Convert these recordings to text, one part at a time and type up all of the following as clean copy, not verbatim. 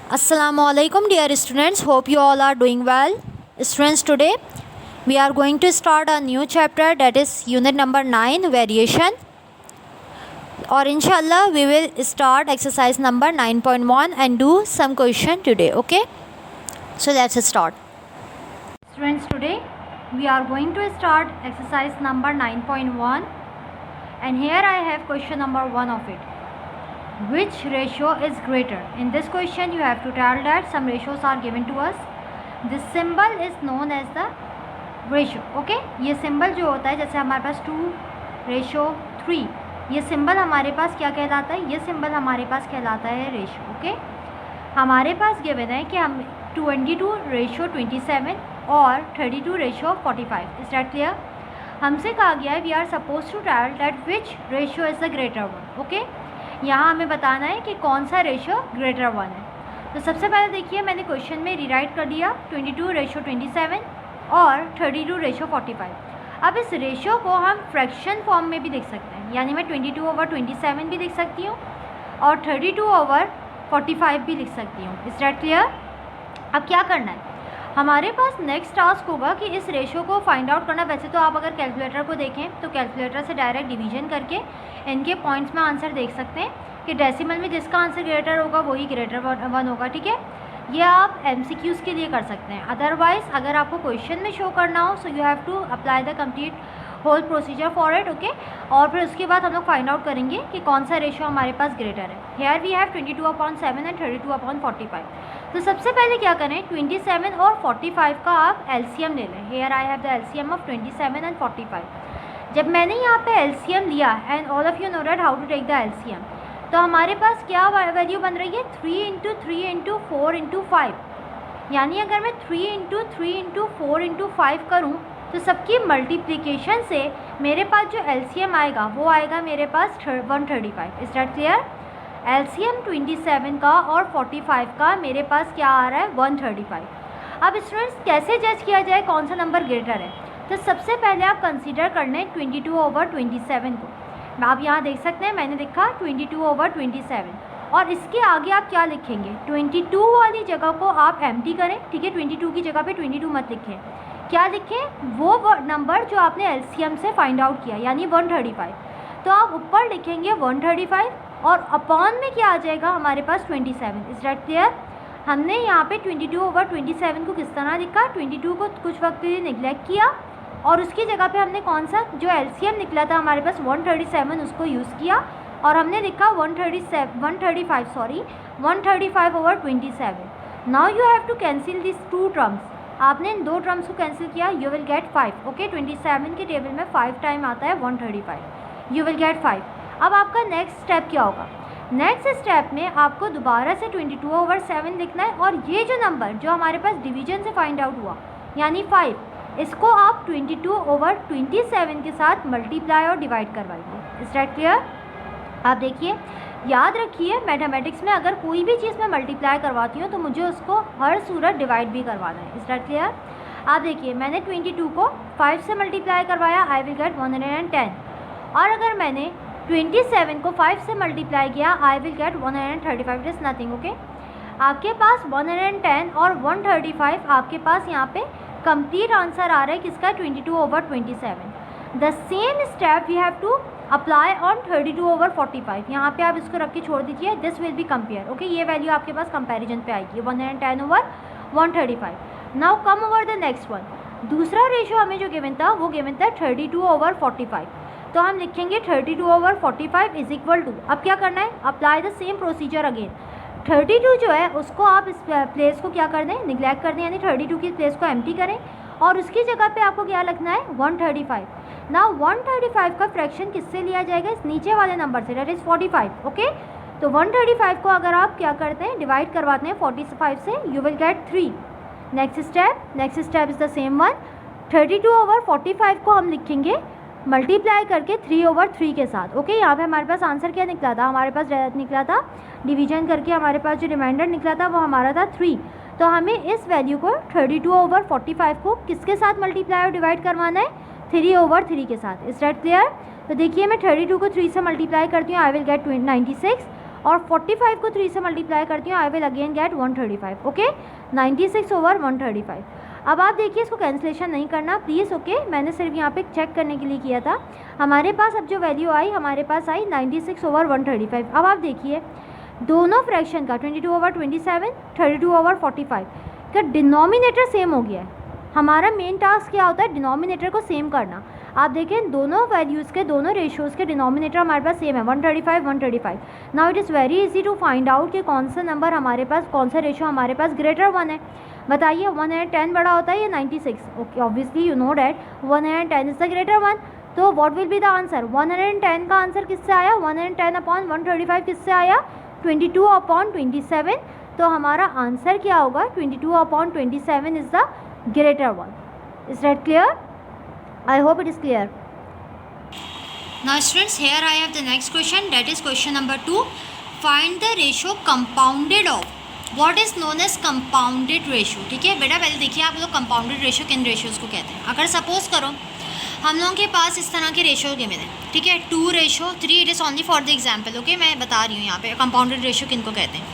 Assalamualaikum dear students, hope you all are doing well. Students, today we are going to start a new chapter, that is unit number 9, variation, और inshallah we will start exercise number 9.1 and do some question today. Okay, so let's start. Students, today we are going to start exercise number 9.1 and here I have question number 1 of it. Which ratio is greater? In this question you have to tell that some ratios are given to us. This symbol is known as the ratio. Okay, ये symbol जो होता है, जैसे हमारे पास 2:3, ये symbol हमारे पास क्या कहलाता है? ये symbol हमारे पास कहलाता है ratio. Okay, हमारे पास given है कि हम 22:27 और 32:45. Is that clear? हमसे कहा गया है we are supposed to tell that which ratio is the greater one. Okay, यहाँ हमें बताना है कि कौन सा रेशियो ग्रेटर वन है. तो सबसे पहले देखिए, मैंने क्वेश्चन में रीराइट कर दिया 22:27 और 32:45. अब इस रेशियो को हम फ्रैक्शन फॉर्म में भी लिख सकते हैं, यानी मैं 22/27 भी लिख सकती हूँ और 32/45 भी लिख सकती हूँ. Is that clear? अब क्या करना है, हमारे पास नेक्स्ट टास्क होगा कि इस रेशियो को फाइंड आउट करना. वैसे तो आप अगर कैलकुलेटर को देखें तो कैलकुलेटर से डायरेक्ट डिवीजन करके इनके पॉइंट्स में आंसर देख सकते हैं कि डेसिमल में जिसका आंसर ग्रेटर होगा वही ग्रेटर वन होगा. ठीक है, ये आप MCQs के लिए कर सकते हैं. अदरवाइज़ अगर आपको क्वेश्चन में शो करना हो so you have to apply the complete whole procedure for it. Okay, और फिर उसके बाद हम लोग फाइंड आउट करेंगे कि कौन सा रेशियो हमारे पास ग्रेटर है. Here we have 22/7 and 32/45. तो सबसे पहले क्या करें, 27 और 45 का आप LCM ले लें. Here I have the LCM of 27 and 45. जब मैंने यहाँ पे LCM लिया and all of you know that how to take the LCM, तो हमारे पास क्या वैल्यू बन रही है, 3 × 3 × 4 × 5. यानी अगर मैं 3 × 3 × 4 × 5 करूँ तो सबकी मल्टीप्लिकेशन से मेरे पास जो LCM आएगा वो आएगा मेरे पास 135. Is that clear? LCM 27 का और 45 का मेरे पास क्या आ रहा है, 135. अब स्टूडेंट्स कैसे जज किया जाए कौन सा नंबर ग्रेटर है? तो सबसे पहले आप कंसीडर कर लें 22/27 को. आप यहाँ देख सकते हैं मैंने लिखा 22/27 और इसके आगे आप क्या लिखेंगे, 22 वाली जगह को आप एम्प्टी करें. ठीक है, 22 की जगह पे 22 मत लिखें. क्या लिखें, वो नंबर जो आपने LCM से फाइंड आउट किया यानी 135. तो आप ऊपर लिखेंगे 135 और अपॉन में क्या आ जाएगा हमारे पास 27. Is that clear? हमने यहाँ पे 22/27 को किस तरह लिखा, 22 को कुछ वक्त के लिए निगलेक्ट किया और उसकी जगह पे हमने कौन सा जो LCM निकला था हमारे पास 137 उसको यूज़ किया और हमने लिखा 135/27. Now you have to cancel this two terms. आपने इन दो टर्म्स को कैंसिल किया, यू विल गेट 5. ओके, 27 के टेबल में 5 टाइम आता है 135, यू विल गेट 5. अब आपका नेक्स्ट स्टेप क्या होगा, नेक्स्ट स्टेप में आपको दोबारा से 22/7 लिखना है और ये जो नंबर जो हमारे पास डिवीजन से फाइंड आउट हुआ यानी 5, इसको आप 22/27 के साथ मल्टीप्लाई और डिवाइड करवाइए. Is that clear? आप देखिए, याद रखिए मैथमेटिक्स में अगर कोई भी चीज़ मैं मल्टीप्लाई करवाती हूँ तो मुझे उसको हर सूरत डिवाइड भी करवाना है. Is that clear? आप देखिए, मैंने 22 को 5 से मल्टीप्लाई करवाया, आई विल गेट 110. और अगर मैंने 27 को 5 से मल्टीप्लाई किया, I will get 135. It is nothing. Okay, आपके पास 110 और 135 आपके पास यहाँ पे कंप्लीट आंसर आ रहा है किसका, 22/27. The same step we have to apply on 32/45. यहाँ पे आप इसको रख के छोड़ दीजिए, this will be compare. Okay, ये वैल्यू आपके पास कंपैरिजन पे आएगी 110/135. Now come over the next one. दूसरा रेशियो हमें जो गिवन था वो गिवन था 32/45. तो हम लिखेंगे 32/45 इज इक्वल टू, अब क्या करना है, apply the same procedure again. 32 जो है उसको आप इस प्लेस को क्या कर दें, निगलेक्ट कर दें, यानी 32 की प्लेस को एम्प्टी करें और उसकी जगह पे आपको क्या लिखना है, 135. नाउ 135 का फ्रैक्शन किससे लिया जाएगा, इस नीचे वाले नंबर से, दैट इज़ 45. ओके, तो 135 को अगर आप क्या करते हैं, डिवाइड करवाते हैं 45 से, you will gate 3. Next step is the same one. 32/45 को हम लिखेंगे मल्टीप्लाई करके 3/3 के साथ. ओके, यहाँ पे हमारे पास आंसर क्या निकला था, हमारे पास निकला था डिवीजन करके हमारे पास जो रिमाइंडर निकला था वो हमारा था 3. तो हमें इस वैल्यू को 32/45 को किसके साथ मल्टीप्लाई और डिवाइड करवाना है, 3/3 के साथ. Is that clear? तो देखिए मैं 32 को 3 से मल्टीप्लाई करती हूँ, आई विल गेट 96 और 45 को 3 से मल्टीप्लाई करती हूँ, I will again get 135. Okay, 96/135. अब आप देखिए इसको कैंसिलेशन नहीं करना प्लीज़. ओके, मैंने सिर्फ यहाँ पे चेक करने के लिए किया था. हमारे पास अब जो वैल्यू आई, हमारे पास आई 96/135. अब आप देखिए दोनों फ्रैक्शन का 22/27, 32/45 का डिनोमिनेटर सेम हो गया है. हमारा मेन टास्क क्या होता है, डिनोमिनेटर को सेम करना. आप देखें दोनों वैल्यूज़ के, दोनों रेशियोज़ के डिनोमिनेटर हमारे पास सेम है, 135. Now it is very easy to find out कि कौन सा नंबर हमारे पास, कौन सा रेशियो हमारे पास ग्रेटर 1 है. बताइए 110 बड़ा होता है या 96? Okay, obviously you know that 110 is the greater 1. तो what will be the answer? 110 का आंसर किससे आया? 110/135 किससे आया? 22/27. तो हमारा आंसर क्या होगा? 22/27 is the greater one. Is that clear? I hope it is clear. Now students, here I have the next question, that is question number 2. Find the ratio compounded of what is known as compounded ratio. ठीक है बेटा, पहले देखिए आप लोग compounded ratio किन ratios को कहते हैं. अगर सपोज करो हम लोगों के पास इस तरह के रेशियो गिवन है, ठीक है, 2:3. It is only for the example. Okay, मैं बता रही हूँ यहाँ पे कंपाउंडेड रेशियो किनको कहते हैं,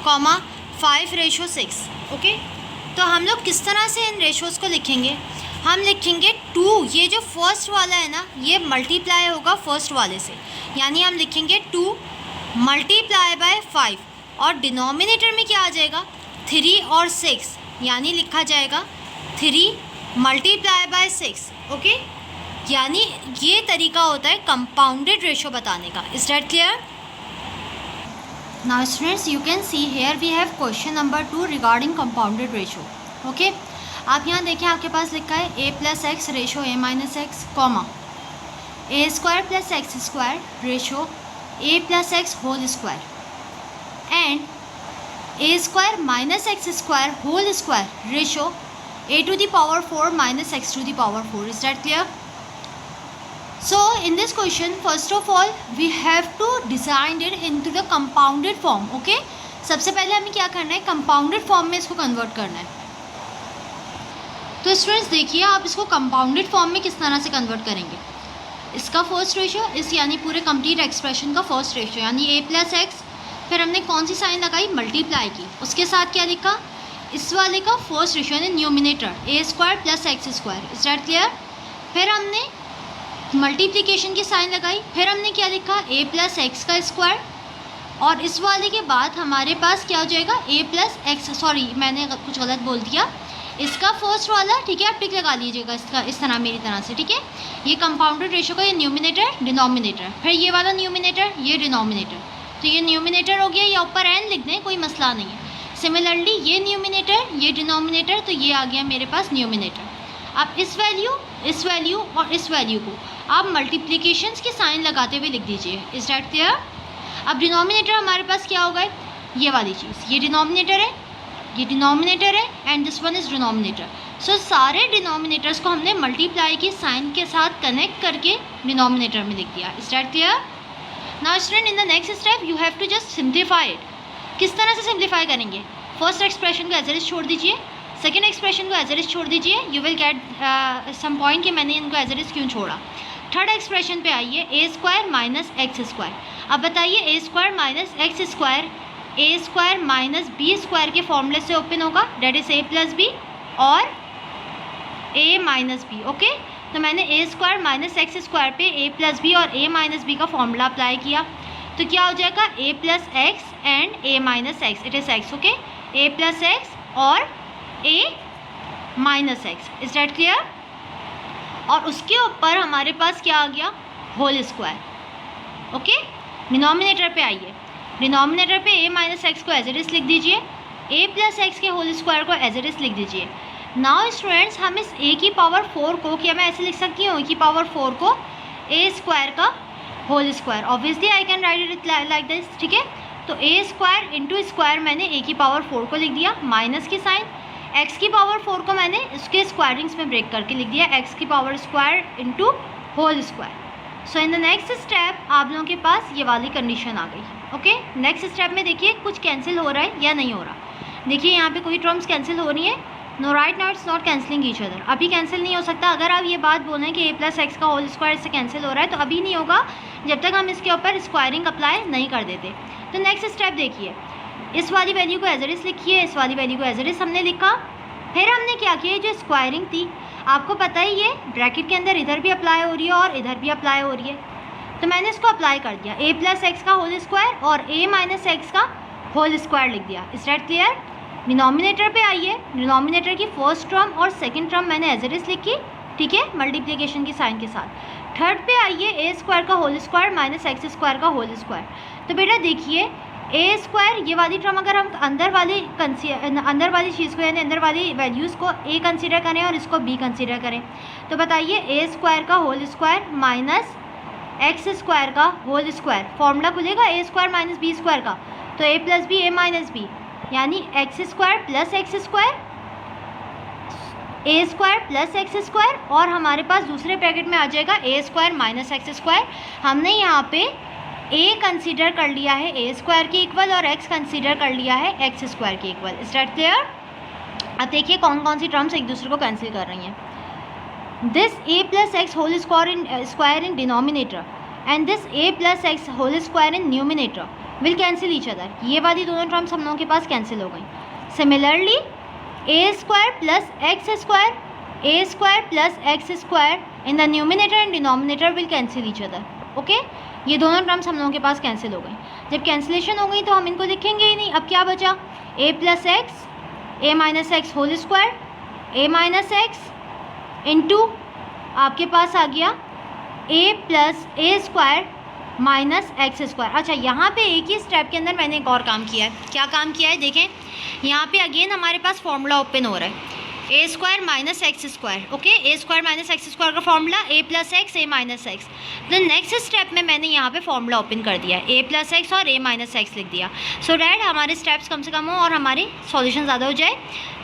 कॉमा 5:6. ओके, तो हम लोग किस तरह से इन रेशियोज़ को लिखेंगे? हम लिखेंगे 2, ये जो फर्स्ट वाला है ना, ये मल्टीप्लाई होगा फर्स्ट वाले से, यानी हम लिखेंगे 2 मल्टीप्लाई बाय 5, और डिनोमिनेटर में क्या आ जाएगा? 3 और 6, यानी लिखा जाएगा 3 मल्टीप्लाई बाय 6. ओके, यानी ये तरीका होता है कंपाउंडेड रेशियो बताने का. Is that clear? Now students, you can see here we have question number 2 regarding compounded ratio. Okay, आप यहाँ देखें आपके पास लिखा है a plus x ratio a minus x, comma a square plus x square ratio a plus x whole square and a square minus x square whole square ratio a to the power 4 minus x to the power 4. Is that clear? So in this question, first of all we have to design it into the compounded form. Okay, सबसे पहले हमें क्या करना है? Compounded form में इसको convert करना है. तो स्टूडेंट्स देखिए आप इसको कंपाउंडेड फॉर्म में किस तरह से कन्वर्ट करेंगे. इसका फर्स्ट रेशियो, इस यानी पूरे कंप्लीट एक्सप्रेशन का फर्स्ट रेशियो यानी a प्लस एक्स, फिर हमने कौन सी साइन लगाई? मल्टीप्लाई की. उसके साथ क्या लिखा? इस वाले का फर्स्ट रेशियो यानी numerator a square plus X square. Is that clear? फिर हमने मल्टीप्लिकेशन की साइन लगाई, फिर हमने क्या लिखा? a प्लस एक्स का स्क्वायर, और इस वाले के बाद हमारे पास क्या हो जाएगा? a प्लस एक्स, सॉरी मैंने कुछ गलत बोल दिया, इसका फर्स्ट वाला, ठीक है, आप टिक लगा लीजिएगा इसका इस तरह मेरी तरह से. ठीक है, ये कंपाउंडेड रेशियो का ये न्यूमिनेटर डिनोमिनेटर, फिर ये वाला न्यूमिनेटर ये डिनोमिनेटर. तो ये न्यूमिनेटर हो गया, या ऊपर n लिख दें, कोई मसला नहीं है. सिमिलरली ये न्यूमिनेटर ये डिनोमिनेटर, तो ये आ गया मेरे पास न्यूमिनेटर. अब इस वैल्यू और इस वैल्यू को आप मल्टीप्लिकेशंस की साइन लगाते हुए लिख दीजिए. Is that clear? अब डिनोमिनेटर हमारे पास क्या होगा? ये वाली चीज़, ये डिनोमिनेटर है, ये डिनोमिनेटर है, and this one is denominator. So सारे डिनोमिनेटर्स को हमने मल्टीप्लाई की साइन के साथ कनेक्ट करके डिनोमिनेटर में लिख दिया. Is that clear? Now student, in the next step you have to just simplify it. किस तरह से सिंप्लीफाई करेंगे? फर्स्ट एक्सप्रेशन को एज इट इज छोड़ दीजिए, सेकेंड एक्सप्रेशन को एज इट इज छोड़ दीजिए. You will get some point कि मैंने इनको एज इट इज क्यों छोड़ा. थर्ड एक्सप्रेशन पे आइए, A square minus x square. अब बताइए A square minus x square A square minus B square के फॉर्मूले से ओपन होगा, that is A plus B और ए माइनस बी. ओके, तो मैंने A square minus x square पे ए प्लस बी और ए माइनस बी का फॉर्मूला अप्लाई किया, तो क्या हो जाएगा? A plus X and A minus X, it is X. Okay, A plus X और A minus X. Is that clear? और उसके ऊपर हमारे पास क्या आ गया? Whole square. ओके, डिनोमिनेटर पे आइए, डिनोमिनेटर पे ए माइनस एक्स को एज इट इज लिख दीजिए, ए प्लस एक्स के होल स्क्वायर को एज इट इज लिख दीजिए. नाउ स्टूडेंट्स, हम इस ए की पावर 4 को, क्या मैं ऐसे लिख सकती हूँ? ए की पावर 4 को ए स्क्वायर का whole square, obviously I can write it like this. ठीक है, तो ए स्क्वायर इंटू स्क्वायर मैंने ए की पावर 4 को लिख दिया, माइनस की साइन, एक्स की पावर 4 को मैंने इसके स्क्वायरिंग्स में ब्रेक करके लिख दिया, एक्स की power square into whole square. So in the next step आप लोगों के पास ये वाली कंडीशन आ गई. ओके, नेक्स्ट स्टेप में देखिए कुछ कैंसिल हो रहा है या नहीं हो रहा. देखिए यहाँ पे कोई टर्म्स कैंसिल हो रही हैं, no right now it's not cancelling each other, अभी कैंसिल नहीं हो सकता। अगर आप ये बात बोलें कि a प्लस एक्स का होल स्क्वायर इससे कैंसिल हो रहा है तो अभी नहीं होगा जब तक हम इसके ऊपर स्क्वायरिंग अप्लाई नहीं कर देते। तो नेक्स्ट स्टेप देखिए, इस वाली वैल्यू को एज इट इज लिखिए, इस वाली वैल्यू को एज इट इज हमने लिखा। फिर हमने क्या किया, जो स्क्वायरिंग थी आपको पता ही ये ब्रैकेट के अंदर इधर भी अप्लाई हो रही है और इधर भी अप्लाई हो रही है, तो मैंने इसको अप्लाई कर दिया, a प्लस एक्स का होल स्क्वायर और a माइनस एक्स का होल स्क्वायर लिख दिया। Is that clear? डिनोमिनेटर पे आइए, डिनोमिनेटर की फर्स्ट टर्म और सेकंड टर्म मैंने एज इट इज लिखी, ठीक है, मल्टीप्लिकेशन की साइन के साथ। थर्ड पे आइए, a स्क्वायर का whole square minus x square का होल स्क्वायर। तो बेटा देखिए a स्क्वायर, ये वाली टर्म अगर हम अंदर वाली चीज़ को यानी अंदर वाली वैल्यूज़ को a कंसीडर करें और इसको b कंसीडर करें, तो बताइए a स्क्वायर का whole square minus x square का होल स्क्वायर, फॉर्मूला खुलेगा a square minus B square का, तो a plus B a minus B यानी X square plus X square, a square plus X square, और हमारे पास दूसरे ब्रैकेट में आ जाएगा a square minus x square. हमने यहाँ पे a कंसीडर कर लिया है a स्क्वायर के इक्वल और x कंसीडर कर लिया है एक्स स्क्वायर के इक्वल। Is that clear? अब देखिए कौन कौन सी टर्म्स एक दूसरे को कैंसिल कर रही हैं। This a plus x whole square in denominator and this a plus x whole square in numerator will cancel each other. ये वाली दोनों टर्म्स हम लोगों के पास कैंसिल हो गई। Similarly a square plus X square, a square plus X square in the numerator and denominator will cancel each other. Okay, ये दोनों टर्म्स हम लोगों के पास कैंसिल हो गई। जब कैंसिलेशन हो गई तो हम इनको लिखेंगे ही नहीं। अब क्या बचा, a plus x a minus x whole square, a minus x into आपके पास आ गया a plus a square minus x square. अच्छा, यहाँ पे एक ही स्टेप के अंदर मैंने एक और काम किया है। क्या काम किया है देखें, यहाँ पे अगेन हमारे पास फॉर्मूला ओपन हो रहा है, a square minus x square. Okay, a square minus x square का formula a plus x a minus X. तो नेक्स्ट स्टेप में मैंने यहाँ पे फॉर्मूला ओपन कर दिया है, a प्लस एक्स और a माइनस एक्स लिख दिया, सो डैट हमारे स्टेप्स कम से कम हो और हमारी सॉल्यूशन ज़्यादा हो जाए।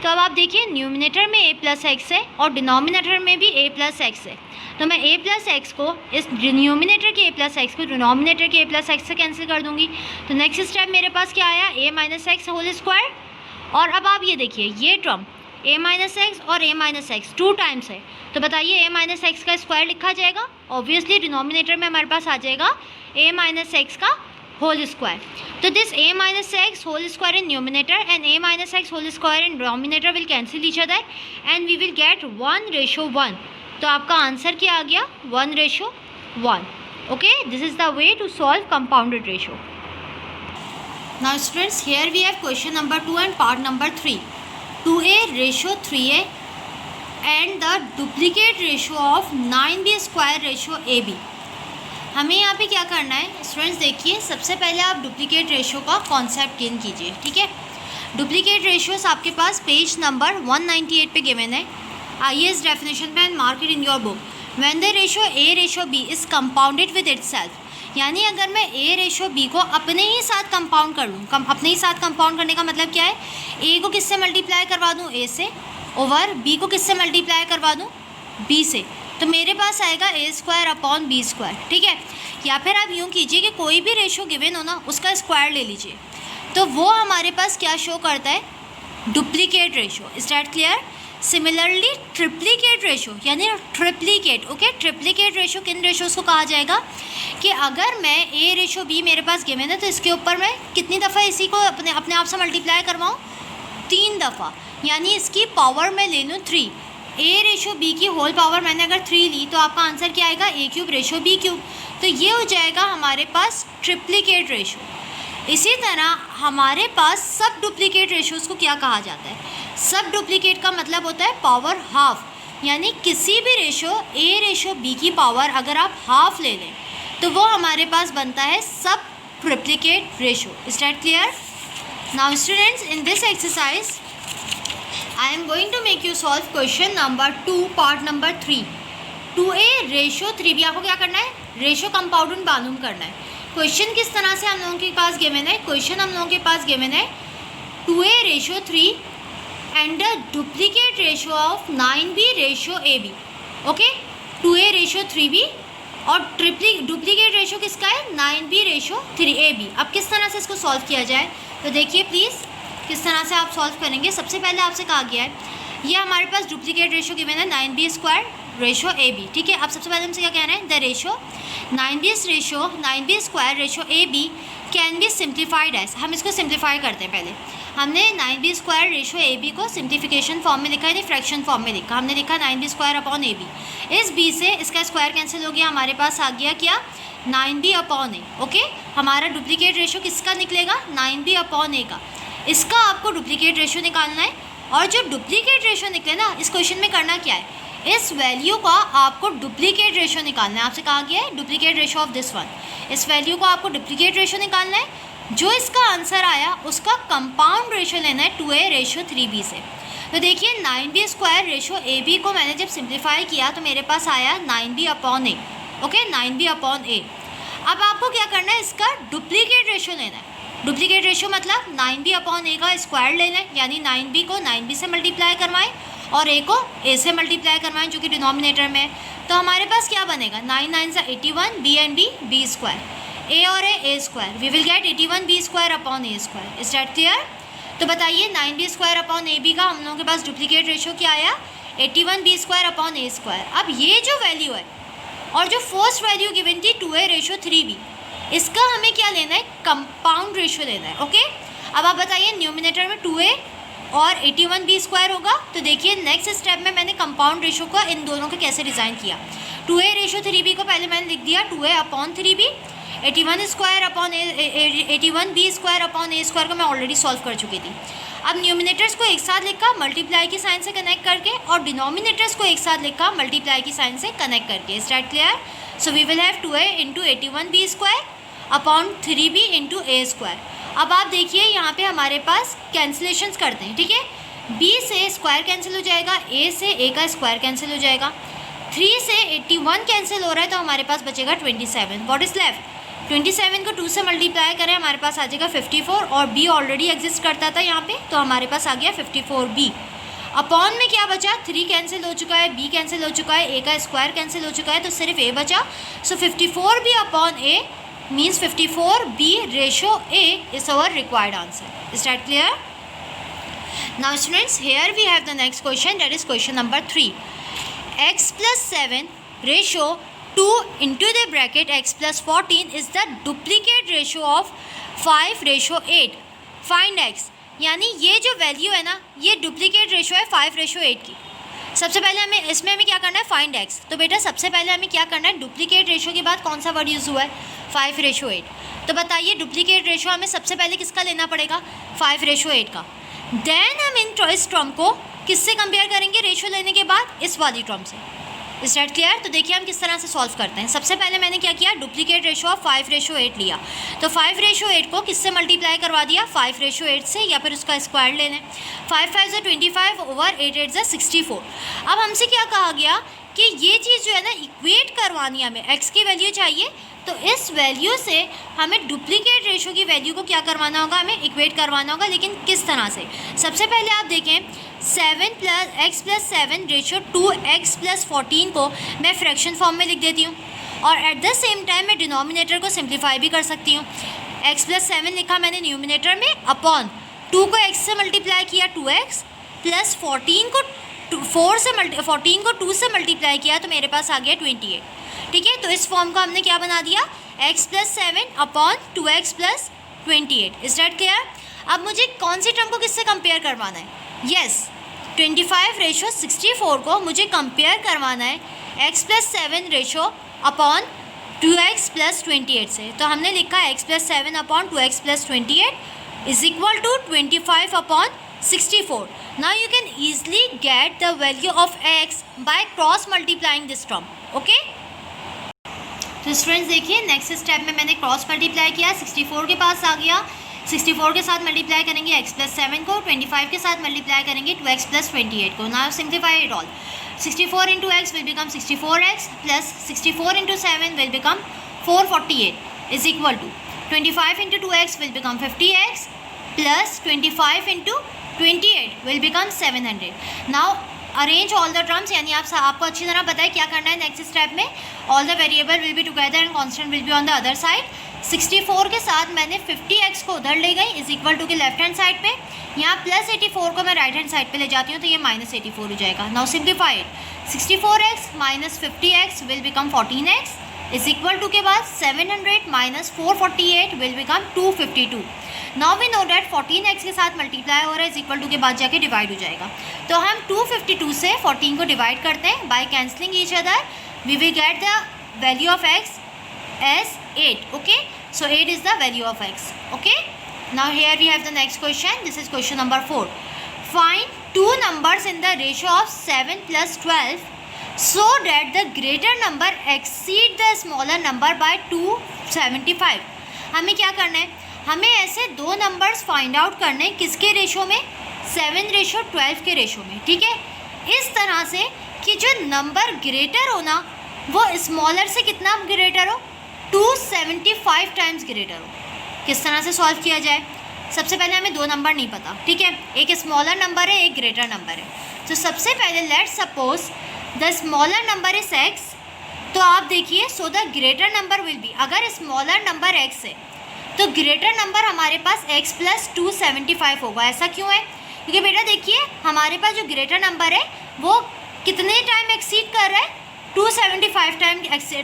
तो अब आप देखिए न्यूमिनेटर में a प्लस एक्स है और डिनोमिनेटर में भी a प्लस एक्स है, तो मैं a प्लस एक्स को इस न्यूमिनेटर के a प्लस एक्स को डिनोमिनेटर के a प्लस एक्स से कैंसिल कर दूंगी। तो नेक्स्ट स्टेप मेरे पास क्या आया, a minus x whole square. और अब आप ये देखिए ये टर्म a माइनस एक्स और a माइनस एक्स 2 टाइम्स है, तो बताइए a माइनस एक्स का स्क्वायर लिखा जाएगा, ऑब्वियसली डिनोमिनेटर में हमारे पास आ जाएगा a माइनस एक्स का होल स्क्वायर। तो this a minus x whole square in numerator and a minus x whole square in denominator will cancel each other and we will get 1:1। तो आपका answer क्या आ गया, 1:1। Okay, this is the way to solve compounded ratio. Now students, here we have question number 2 and part number 3, 2a ratio 3a and the duplicate ratio of 9b square ratio ab। हमें यहाँ पे क्या करना है students, देखिए सबसे पहले आप डुप्लीकेट रेशो का कॉन्सेप्ट गेन कीजिए, ठीक है। डुप्लीकेट रेशियोज आपके पास पेज नंबर 198 पे गिवन है। आइए इस डेफिनेशन पे and mark it in your book. When the ratio a ratio b is compounded with itself, यानी अगर मैं a रेशो b को अपने ही साथ कंपाउंड कर लूँ, अपने ही साथ कंपाउंड करने का मतलब क्या है, a को किससे मल्टीप्लाई करवा दूँ, a से, ओवर b को किससे मल्टीप्लाई करवा दूँ, b से, तो मेरे पास आएगा a square upon b square, ठीक है। या फिर आप यूँ कीजिए कि कोई भी रेशो गिवन हो ना उसका स्क्वायर ले लीजिए, तो वो हमारे पास क्या शो करता है, duplicate ratio. Is that clear? Similarly triplicate ratio यानी ट्रिप्लीकेट, ओके, ट्रिप्लीकेट रेशो किन रेशोज़ को कहा जाएगा कि अगर मैं a रेशो b मेरे पास गिवन है तो इसके ऊपर मैं कितनी दफ़ा इसी को अपने आप से मल्टीप्लाई करवाऊँ, 3 दफ़ा, यानी इसकी पावर मैं ले लूँ 3। a रेशो b की होल पावर मैंने अगर 3 ली तो आपका आंसर क्या आएगा, a cube ratio b cube. तो ये हो जाएगा हमारे पास ट्रिप्लीकेट रेशो। इसी तरह हमारे पास सब डुप्लीकेट रेशोज़ को क्या कहा जाता है, सब डुप्लीकेट का मतलब होता है पावर हाफ, यानी किसी भी रेशो a रेशो b की पावर अगर आप हाफ ले लें तो वो हमारे पास बनता है सब triplicate ratio. Is that clear? Now students, in this exercise I am going to make you solve question number 2 part number 3, 2a ratio 3b। आपको क्या करना है, रेशो कंपाउंड मालूम करना है। क्वेश्चन किस तरह से हम लोगों के पास गिवन है, क्वेश्चन हम लोगों के पास गिवन है 2a ratio 3 and the duplicate ratio of 9b ratio ab। Okay, 2a ratio 3b और डुप्लीकेट रेशो किसका है, 9b रेशो 3ab। अब किस तरह से इसको सॉल्व किया जाए, तो देखिए प्लीज़ किस तरह से आप सॉल्व करेंगे। सबसे पहले आपसे कहा गया है ये हमारे पास डुप्लीकेट रेशो गिवन है 9b स्क्वायर रेशो AB, ठीक है। अब सबसे पहले हमसे क्या कह रहे हैं, the ratio 9b square ratio AB can be simplified as. हम इसको सिम्प्लीफाई करते हैं। पहले हमने 9b स्क्वायर रेशो AB को सिम्प्लीफिकेशन फॉर्म में लिखा है, फ्रैक्शन फॉर्म में लिखा। हमने लिखा 9b स्क्वायर अपॉन AB। इस b से इसका स्क्वायर कैंसिल हो गया, हमारे पास आ गया क्या, 9b अपॉन A। ओके, हमारा डुप्लीकेट रेशो किसका निकलेगा, 9b अपॉन A का। इसका आपको डुप्लीकेट रेशो निकालना है, और जो डुप्लीकेट रेशो निकले ना, इस क्वेश्चन में करना क्या है, इस वैल्यू का आपको डुप्लीकेट रेशो निकालना है। आपसे कहा गया है duplicate ratio of this one, इस वैल्यू को आपको डुप्लीकेट रेशो निकालना है। जो इसका आंसर आया उसका कंपाउंड रेशो लेना है 2a रेशो 3b से। तो देखिए 9b स्क्वायर रेशो AB को मैंने जब सिंप्लीफाई किया तो मेरे पास आया 9b upon A। Okay, 9b upon A। अब आपको क्या करना है, इसका डुप्लीकेट रेशो लेना है। डुप्लीकेट रेशो मतलब 9b अपॉन A का स्क्वायर लेना है, यानी 9b को 9b से मल्टीप्लाई करवाएं और A को A से मल्टीप्लाई करवाएं, जो कि डिनोमिनेटर में है। तो हमारे पास क्या बनेगा, 9 9 से 81, b and b square, A और A square, we will get 81b square upon A square. Is that clear? तो बताइए 9b स्क्वायर अपॉन AB का हम लोगों के पास डुप्लीकेट रेशो क्या आया, 81b square upon A square. अब ये जो वैल्यू है और जो फर्स्ट वैल्यू गिवन थी 2a रेशो 3b, इसका हमें क्या लेना है, कंपाउंड रेशो लेना है। ओके, अब आप बताइए न्यूमिनेटर में 2a और 81b स्क्वायर होगा। तो देखिए नेक्स्ट स्टेप में मैंने कंपाउंड रेशो का इन दोनों को कैसे डिज़ाइन किया। 2a रेशो 3b को पहले मैंने लिख दिया 2a upon 3b, 81 square upon 81b square upon A square को मैं ऑलरेडी सॉल्व कर चुकी थी। अब न्यूमिनेटर्स को एक साथ लिखा मल्टीप्लाई की साइन से कनेक्ट करके, और डिनोमिनेटर्स को एक साथ लिखा मल्टीप्लाई की साइन से कनेक्ट करके। Is that clear? So we will have 2a into 81b square upon 3b into A square. अब आप देखिए यहाँ पे हमारे पास कैंसिलेशंस करते हैं, ठीक है। b से स्क्वायर कैंसिल हो जाएगा, a से a का स्क्वायर कैंसिल हो जाएगा, 3 से 81 कैंसिल हो रहा है, तो हमारे पास बचेगा 27। व्हाट इज़ लेफ्ट, 27 को 2 से मल्टीप्लाई करें, हमारे पास आ जाएगा 54, और b ऑलरेडी एग्जिस्ट करता था यहाँ पे, तो हमारे पास आ गया 54b। अपॉन में क्या बचा, 3 कैंसिल हो चुका है, b कैंसिल हो चुका है, a का स्क्वायर कैंसिल हो चुका है, तो सिर्फ a बचा। So 54b upon a means 54b ratio a is our required answer. Is that clear? Now students, here we have the next question, that is question number 3। x plus 7 रेशो 2 into the bracket x plus 14 is the duplicate ratio of 5 ratio 8। Find x, यानी ये जो value है ना, ये duplicate ratio है 5 ratio 8 की। सबसे पहले हमें क्या करना है, फाइंड x। तो बेटा सबसे पहले हमें क्या करना है, डुप्लीकेट रेशो के बाद कौन सा वर्ड यूज़ हुआ है, 5 रेशो 8। तो बताइए डुप्लीकेट रेशो हमें सबसे पहले किसका लेना पड़ेगा, 5 रेशो 8 का। देन हम इस टर्म को किससे कंपेयर करेंगे रेशो लेने के बाद, इस वाली टर्म से। Is that clear? तो देखिए हम किस तरह से सॉल्व करते हैं। सबसे पहले मैंने क्या किया, डुप्लीकेट रेशो ऑफ 5 रेशो 8 लिया। तो 5 रेशो 8 को किससे मल्टीप्लाई करवा दिया, 5 रेशो 8 से, या फिर उसका स्क्वायर ले लें। 5 5 से 25 ओवर 8 8 से 64। अब हमसे क्या कहा गया कि ये चीज़ जो है ना इक्वेट करवानी है, हमें x की वैल्यू चाहिए। तो इस वैल्यू से हमें डुप्लीकेट रेशो की वैल्यू को क्या करवाना होगा, हमें इक्वेट करवाना होगा। लेकिन किस तरह से, सबसे पहले आप देखें 7 plus x plus 7 ratio 2x plus 14 को मैं फ्रैक्शन फॉर्म में लिख देती हूँ, और एट द सेम टाइम मैं डिनोमिनेटर को सिंप्लीफाई भी कर सकती हूँ। x प्लस 7 लिखा मैंने न्यूमिनेटर में, अपॉन 2 को x से मल्टीप्लाई किया 2x, प्लस 14 को 14 को 2 से मल्टीप्लाई किया, तो मेरे पास आ गया 28। ठीक है, तो इस फॉर्म को हमने क्या बना दिया, x plus 7 upon 2x plus 28। Is that clear? अब मुझे कौन सी टर्म को किससे कंपेयर करवाना है, यस 25 रेशो 64 को मुझे कंपेयर करवाना है x plus 7 ratio upon 2x plus 28 से। तो हमने लिखा x plus 7 upon 2x plus 28 is equal to 25 upon 64। Now you can easily get the value of x by cross multiplying this term. Okay? तो students देखिए next step में मैंने cross multiply किया, 64 के पास आ गया, 64 के साथ मल्टीप्लाई करेंगे x प्लस 7 को, 25 के साथ मल्टीप्लाई करेंगे 2x प्लस 28 को। Now simplify it all, 64 into x will become 64x plus 64 into 7 will become 448 is equal to 25 into 2x will become 50x plus 25 into 28 will become 700. Now arrange all the terms, यानी आपको अच्छी तरह पता है क्या करना है नेक्स्ट स्टेप में. All the variable will be together and constant will be on the other side. 64 के साथ मैंने 50x को उधर ले गई इज इक्वल टू के लेफ्ट हैंड साइड पे. यहाँ प्लस 84 को मैं राइट हैंड साइड पे ले जाती हूँ तो ये माइनस 84 हो जाएगा. Now simplified. 64x minus 50x will become 14x is equal to के बाद 700 minus 448 will become 252. Now we know that 14x के साथ मल्टीप्लाई हो रहा है इज इक्वल टू के बाद जाके डिवाइड हो जाएगा. तो हम 252 से 14 को डिवाइड करते हैं by cancelling each other. We will get the value of x as 8. Okay, so 8 is the value of x. Okay, now here we have the next question. This is question number 4. Find two numbers in the ratio of 7 plus 12 so that the greater number exceed the smaller number by 275. हमें क्या करना है, हमें ऐसे दो numbers find out करने हैं. किसके रेशो में? 7:12 के रेशो में. ठीक है, इस तरह से कि जो नंबर ग्रेटर हो ना वो स्मॉलर से कितना ग्रेटर हो, 275 टाइम्स ग्रेटर हो. किस तरह से सॉल्व किया जाए? सबसे पहले हमें दो नंबर नहीं पता. ठीक है, एक स्मॉलर नंबर है, एक ग्रेटर नंबर है. तो सबसे पहले let's suppose the smaller number is x. तो आप देखिए, so the greater number will be, अगर स्मॉलर नंबर x है तो ग्रेटर नंबर हमारे पास x प्लस 275 होगा. ऐसा क्यों है? क्योंकि बेटा देखिए, हमारे पास जो ग्रेटर नंबर है वो कितने टाइम एक्सीड कर रहा है? 275 टाइम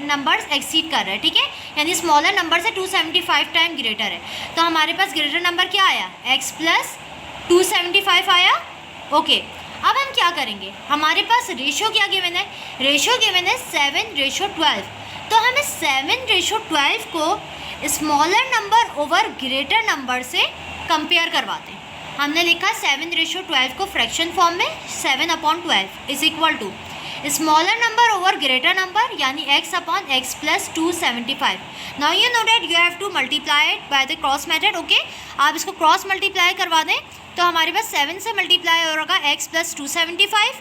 नंबर्स एक्सीड कर रहा है. ठीक है, यानी स्मॉलर नंबर से 275 टाइम ग्रेटर है. तो हमारे पास ग्रेटर नंबर क्या आया? x प्लस 275 आया. ओके, अब हम क्या करेंगे? हमारे पास रेशो क्या गिवन है? रेशो गिवन है 7:12. तो हमें 7:12 को smaller number over greater number से कंपेयर करवाते हैं. हमने लिखा 7:12 को फ्रैक्शन फॉर्म में 7/12 is equal to smaller number over greater number, यानी x upon x plus 275. Now you know that you have to multiply it by the cross method. Okay, आप इसको क्रॉस मल्टीप्लाई करवा दें तो हमारे पास 7 से मल्टीप्लाई हो रहा होगा x plus 275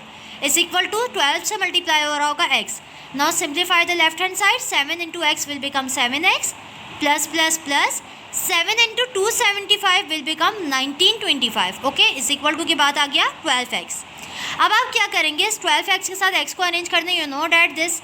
is equal to 12 से मल्टीप्लाई हो रहा होगा x. Now simplify the left hand side. 7 into x will become 7x plus plus plus 7 into 275 will become 1925. Okay, is equal to की बात आ गया 12x. अब आप क्या करेंगे? इस 12x के साथ x को अरेंज कर दें. You know that this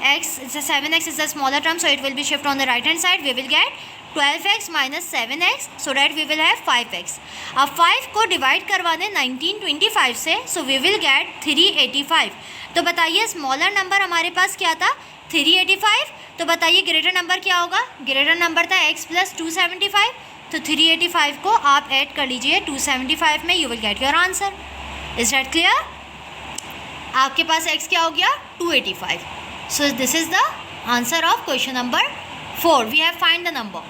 x 7x is the smaller term, so it will be shift on the right hand side. We will get 12x minus 7x so that we will have 5x. अब 5 को divide करवा दें 1925 से, सो we will gate 385. तो बताइए smaller number हमारे पास क्या था? 385. तो बताइए ग्रेटर नंबर क्या होगा? ग्रेटर नंबर था x प्लस 275. तो 385 को आप ऐड कर लीजिए 275 में, you will get your answer. Is that clear? आपके पास x क्या हो गया? 285. So this is the answer of question number 4. We have find the number.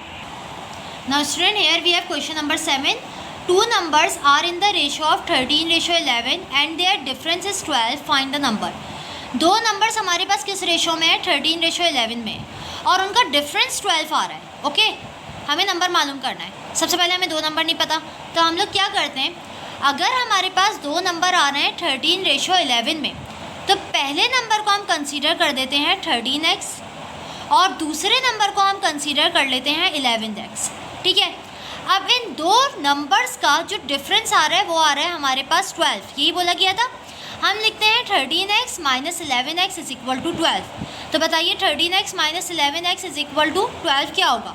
Now student, here we have question number 7. Two numbers are in the ratio of 13:11 and their difference is 12. Find the number. दो numbers हमारे पास किस ratio में है? 13:11 में, और उनका difference 12 आ रहा है. ओके, हमें नंबर मालूम करना है. सबसे पहले हमें दो नंबर नहीं पता, तो हम लोग क्या करते हैं? अगर हमारे पास दो नंबर आ रहे हैं 13:11 में, तो पहले नंबर को हम कंसीडर कर देते हैं 13x और दूसरे नंबर को हम कंसीडर कर लेते हैं 11x. ठीक है, अब इन दो नंबर्स का जो डिफरेंस आ रहा है वो आ रहा है हमारे पास 12. यही बोला गया था. हम लिखते हैं 13x minus 11x is equal to 12. तो बताइए 13x minus 11x is equal to 12 क्या होगा?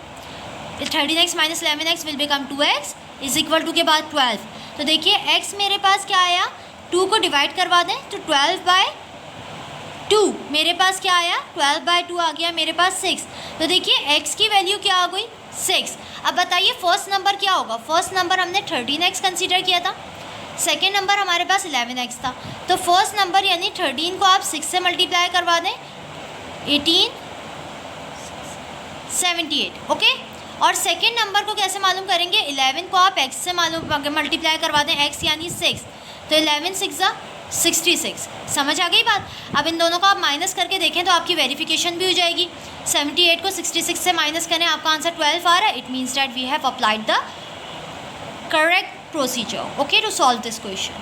13x minus 11x will become 2x is equal to के बाद 12. तो देखिए x मेरे पास क्या आया? 2 को डिवाइड करवा दें तो 12/2 मेरे पास क्या आया? 12/2 आ गया मेरे पास 6. तो देखिए x की वैल्यू क्या आ गई? 6. अब बताइए फर्स्ट नंबर क्या होगा? फर्स्ट नंबर हमने 13x कंसीडर किया था, सेकेंड नंबर हमारे पास 11x था. तो फर्स्ट नंबर यानी 13 को आप 6 से मल्टीप्लाई करवा दें, 1878. ओके, और सेकेंड नंबर को कैसे मालूम करेंगे? 11 को आप x से मालूम मल्टीप्लाई करवा दें, x यानी 6. तो 11 6 66. समझ आ गई बात? अब इन दोनों को आप माइनस करके देखें तो आपकी वेरिफिकेशन भी हो जाएगी. 78 को 66 से माइनस करें, आपका आंसर 12 आ रहा है. It means that we have applied the correct procedure, okay, to solve this question.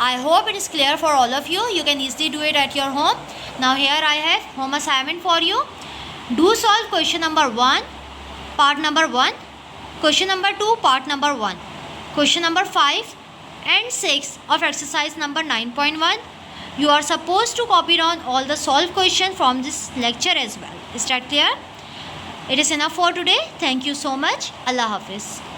I hope it is clear for all of you. You can easily do it at your home. Now here I have home assignment for you. Do solve question number 1, part number 1, question number 2, part number 1, question number 5 and 6 of exercise number 9.1. You are supposed to copy down all the solved questions from this lecture as well. Is that clear? It is enough for today. Thank you so much. Allah Hafiz.